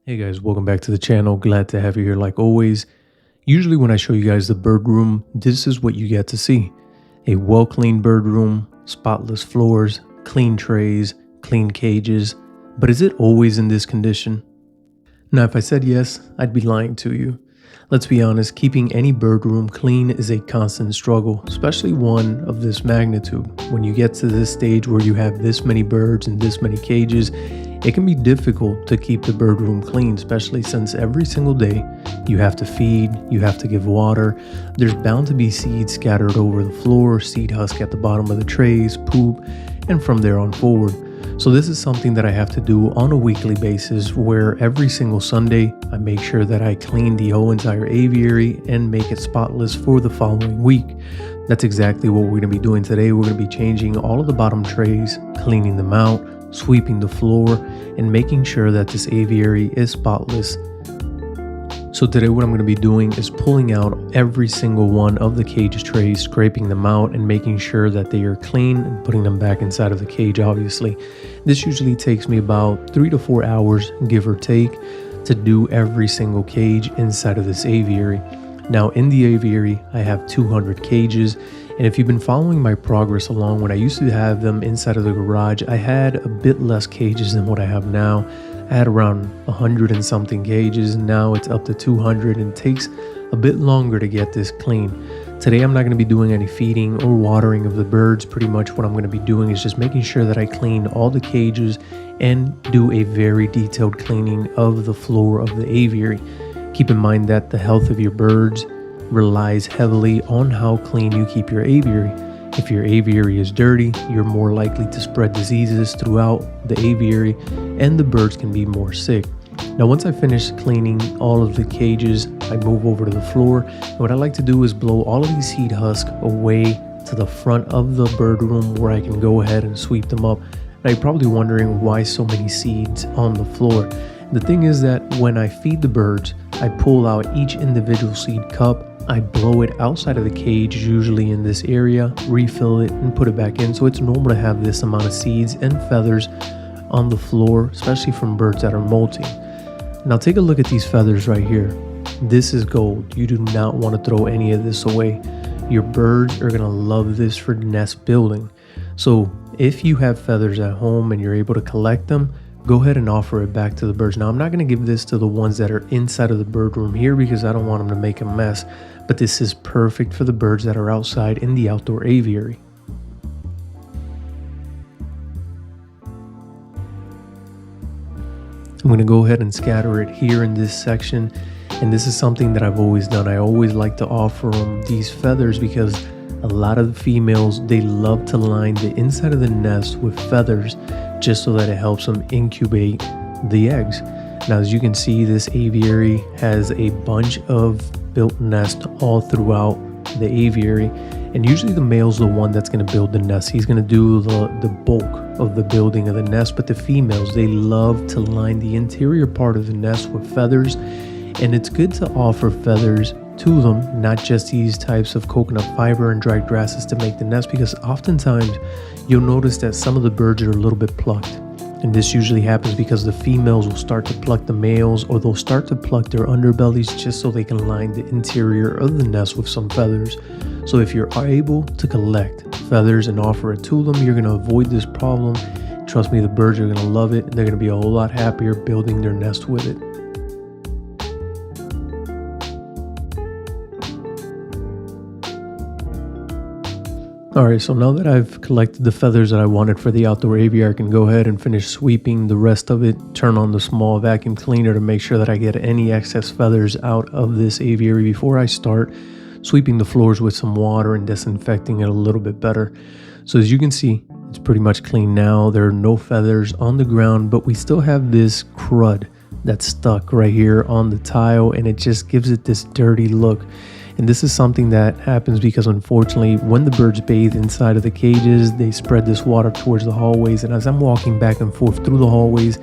Hey guys, welcome back to the channel. Glad to have you here like always. Usually when I show you guys the bird room, this is what you get to see. A well-cleaned bird room, spotless floors, clean trays, clean cages. But is it always in this condition? Now, if I said yes, I'd be lying to you. Let's be honest, keeping any bird room clean is a constant struggle, especially one of this magnitude. When you get to this stage where you have this many birds in this many cages, it can be difficult to keep the bird room clean, especially since every single day you have to feed, you have to give water. There's bound to be seeds scattered over the floor, seed husk at the bottom of the trays, poop, and from there on forward. So this is something that I have to do on a weekly basis, where every single Sunday I make sure that I clean the whole entire aviary and make it spotless for the following week. That's exactly what we're going to be doing today. We're going to be changing all of the bottom trays, cleaning them out, sweeping the floor, and making sure that this aviary is spotless. So today what I'm going to be doing is pulling out every single one of the cage trays, scraping them out and making sure that they are clean and putting them back inside of the cage, obviously. This usually takes me about 3 to 4 hours, give or take, to do every single cage inside of this aviary. Now in the aviary, I have 200 cages. And if you've been following my progress along, when I used to have them inside of the garage, I had a bit less cages than what I have now. I had around 100 and something cages. Now it's up to 200 and it takes a bit longer to get this clean. Today I'm not going to be doing any feeding or watering of the birds. Pretty much what I'm going to be doing is just making sure that I clean all the cages and do a very detailed cleaning of the floor of the aviary. Keep in mind that the health of your birds relies heavily on how clean you keep your aviary. If your aviary is dirty, you're more likely to spread diseases throughout the aviary and the birds can be more sick. Now once I finish cleaning all of the cages, I move over to the floor, and what I like to do is blow all of these seed husks away to the front of the bird room where I can go ahead and sweep them up. Now you're probably wondering why so many seeds on the floor. The thing is that when I feed the birds, I pull out each individual seed cup, I blow it outside of the cage, usually in this area, refill it and put it back in. So it's normal to have this amount of seeds and feathers on the floor, especially from birds that are molting. Now take a look at these feathers right here. This is gold. You do not want to throw any of this away. Your birds are going to love this for nest building. So if you have feathers at home and you're able to collect them, go ahead and offer it back to the birds. Now I'm not going to give this to the ones that are inside of the bird room here because I don't want them to make a mess, but this is perfect for the birds that are outside in the outdoor aviary. I'm going to go ahead and scatter it here in this section, and this is something that I've always done. I always like to offer them these feathers because a lot of the females, they love to line the inside of the nest with feathers just so that it helps them incubate the eggs. Now as you can see, this aviary has a bunch of built nests all throughout the aviary, and usually the male's the one that's going to build the nest. He's going to do the bulk of the building of the nest, but the females, they love to line the interior part of the nest with feathers, and it's good to offer feathers to them, not just these types of coconut fiber and dried grasses to make the nest, because oftentimes you'll notice that some of the birds are a little bit plucked. And this usually happens because the females will start to pluck the males, or they'll start to pluck their underbellies just so they can line the interior of the nest with some feathers. So if you're able to collect feathers and offer it to them, you're going to avoid this problem. Trust me, the birds are going to love it, and they're going to be a whole lot happier building their nest with it. Alright, so now that I've collected the feathers that I wanted for the outdoor aviary, I can go ahead and finish sweeping the rest of it, turn on the small vacuum cleaner to make sure that I get any excess feathers out of this aviary before I start sweeping the floors with some water and disinfecting it a little bit better. So as you can see, it's pretty much clean now. There are no feathers on the ground, but we still have this crud that's stuck right here on the tile, and it just gives it this dirty look. And this is something that happens because unfortunately when the birds bathe inside of the cages, they spread this water towards the hallways, and as I'm walking back and forth through the hallways,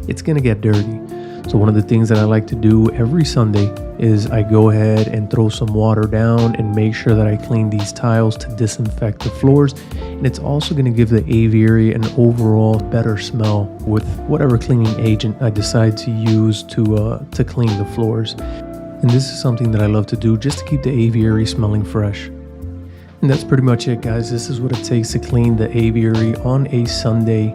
it's gonna get dirty. So one of the things that I like to do every Sunday is I go ahead and throw some water down and make sure that I clean these tiles to disinfect the floors. And it's also going to give the aviary an overall better smell with whatever cleaning agent I decide to use to clean the floors. And this is something that I love to do just to keep the aviary smelling fresh. And that's pretty much it, guys. This is what it takes to clean the aviary on a Sunday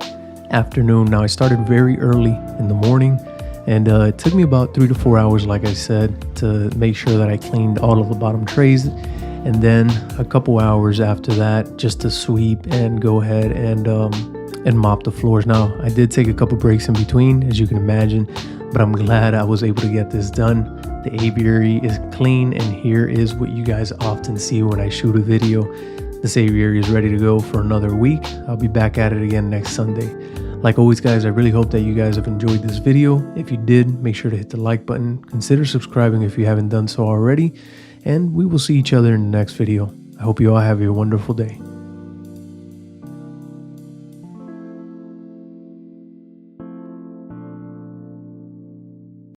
afternoon. Now, I started very early in the morning, and it took me about 3 to 4 hours, like I said, to make sure that I cleaned all of the bottom trays. And then a couple hours after that, just to sweep and go ahead and mop the floors. Now, I did take a couple breaks in between, as you can imagine, but I'm glad I was able to get this done. The aviary is clean, and here is what you guys often see when I shoot a video. This aviary is ready to go for another week. I'll be back at it again next Sunday. Like always, guys, I really hope that you guys have enjoyed this video. If you did, make sure to hit the like button. Consider subscribing if you haven't done so already. And we will see each other in the next video. I hope you all have a wonderful day.